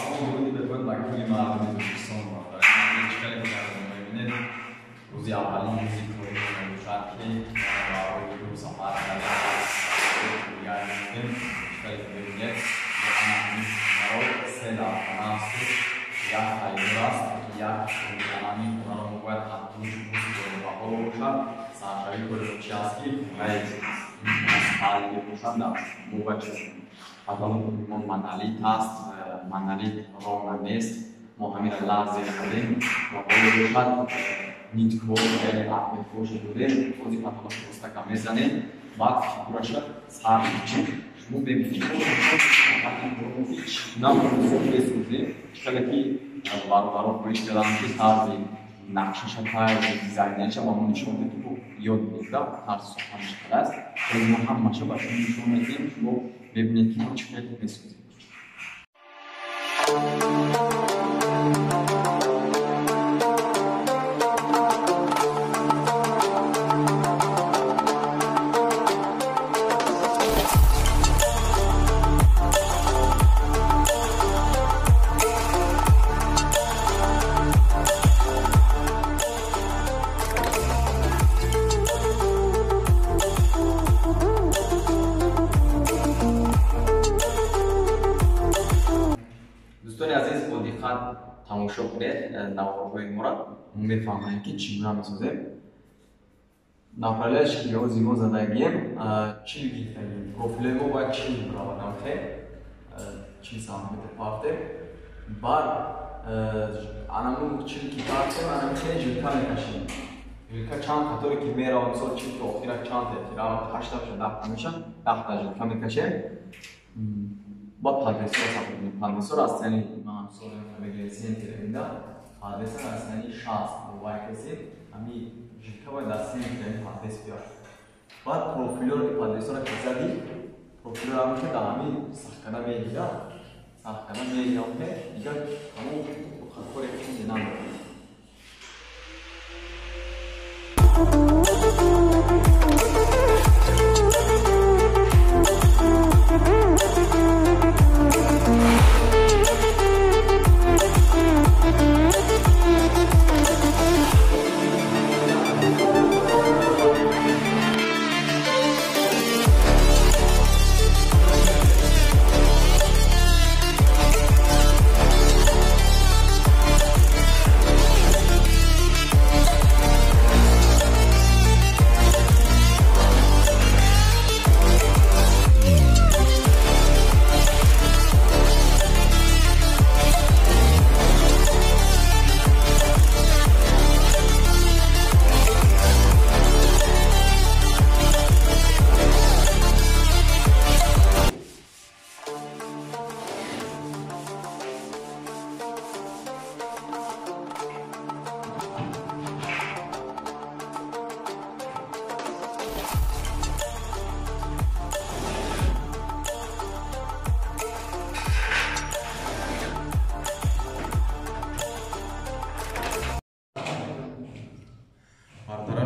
ورودی به خود مکتوبی مردمی دوستان دارد. این چکلی که می‌بینید روزی اولی روزی کاری شاید که برای دو سفر کردن دیگر می‌بینیم چکلی که می‌بینید همین برای سه دفتر است یک خیلی است یک همین اونا رو باید حتمی روزی کنیم و حالا باشد سرشایی کنیم چی است که باید حالی باشد موقع چیزیم حالا من منالی تاست منالی راه نیست ما همین لحظه کردیم و حالا باشد نیت کور یعنی اپ فوش بودیم خودی پاتون پستک میزنیم بعد فیگورش سر میچیم شما ببینید هیچ نمی‌تونید بسازید چون که بارو پولیش دادن که سازی نقشش پای دیزاینش ما نشون میدیم یاد میگیره هر سوالش خلاص ما هم ماشو باشه نشون میدیم شما ببینید که چه خیلی بسازید دوستان عزیز با دقت تماشا کنید نوارهای ما را میفهمید که چگونه میسازیم نفرش که روزی ما زدگیم چی گفتیم پروفیل ما باید چی برابر نمیشه چی سانتیمتر پارته بعد انامون چی کی پارته من میشه جلکا میکشیم جلکا چند خطوری که میره مثلا چی تو آخر چند تا 8 تا 10 میشه 10 تا جلکا میکشیم با پادرسور ساختیم پادرسور اصلی من سوال بگیریم تریندا پادرسور اصلی شانس موبایل کسی امی جیکا و دستی میکنیم پادرس بیار بعد پروفیلور که پادرسور کسادی پروفیلور هم که دامی ساختنا میگیره ساختنا میگیره دیگه همون خطوری که نمی‌دونم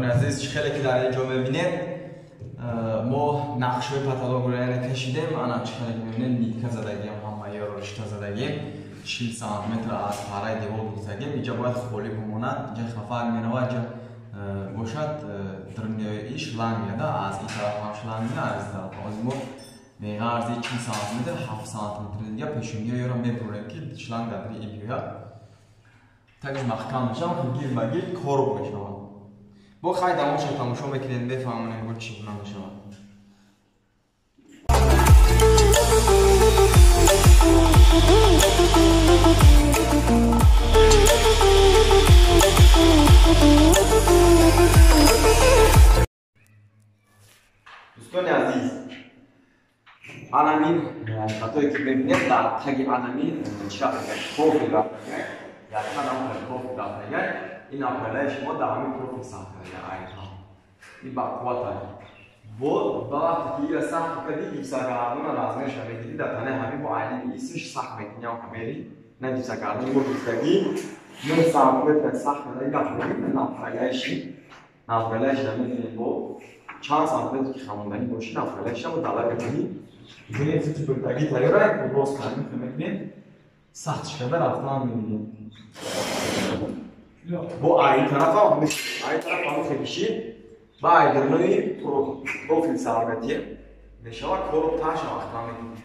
عزیز خیلی که در اینجا میبینید ما نقشه پتالوگ رو کشیدیم انا چخیلی که میبینید نیتکه زدگیم همه یا رشته زدگیم 40 سانتیمتر از پاره دیوار بگذاریم اینجا باید خولی بماند اینجا خفاق میره اینجا باشد درمیای شلنگ میده از این طرف هم شلنگ میده از این طرف از ما میگه عرضی 40 سانتیمتر 7 سانتیمتر دیگه پیشونی رو میبریم که شلنگ در این بیاد تاکش محکم میشه و گیر بگیر کار میشه با خیلی تماشا میکنید بفهمونیم که چی نمیشه دوستان عزیز علمین خطایی که ببینید در تگ علمین چرا پروفیل را یا خدمات پروفیل را این اپلای شما در همین پروفیل ساخته این با قوت با وقتی که ساخت کردی دیساگاردون لازمش میگیری در تنه همین با علی ایسش ساخت میکنی و کاملی نه دیساگاردون رو دیساگی من ساخت ساخت کردی نافرلایش نمیتونی با چند سانتیمتر که خموندنی باشی نافرلایش هم دلا بکنی میتونی چیزی بردگی تایی را یک بروز کنیم میکنید سخت شده رفتن میبینیم با این طرف هم این طرف هم خیلیشی با ایدرنوی پروفیل سلامتیه میشه و کلوب تاش هم اختار میدیم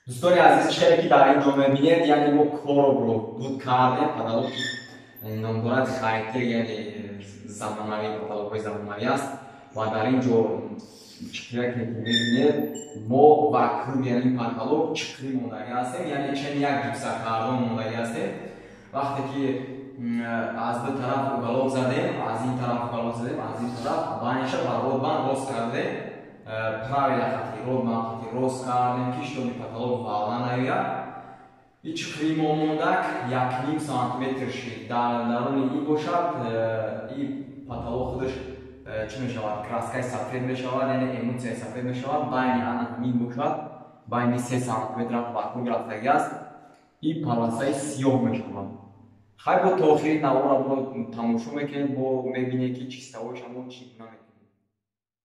دوستان عزیز چیزی که در اینجا می‌بینید یعنی ما کلوب رو بود کردیم پدالوگ نامدارد خریده یعنی زمانوی پدالوگ‌های زمانوی است و در اینجا چیزی که می‌بینید ما و کلوب یعنی پدالوگ چکری مونده هستیم یعنی چند یک جیبسا کردن مونده هستیم وقتی که از دو طرف گلوب زدیم از این طرف گلوب زدیم از این طرف بانش و رودبان راست کردیم правильно خطی رودبان خطی راست کردیم که شدی پدالوگ والا نیاد این چکری مونده یک نیم سانتیمتر شد درون این باشد این پدالوگ خودش چی میشود کراسکای سفید میشود یعنی اموتسیای سفید میشود بین همین باشد بین 3 سانتیمتر واکوم گرفتگی است این پلاسای سیاه میشود خیلی با تاخیر نوار رو تماشا میکنید با میبینید که چیسته‌هاش همون چی کنه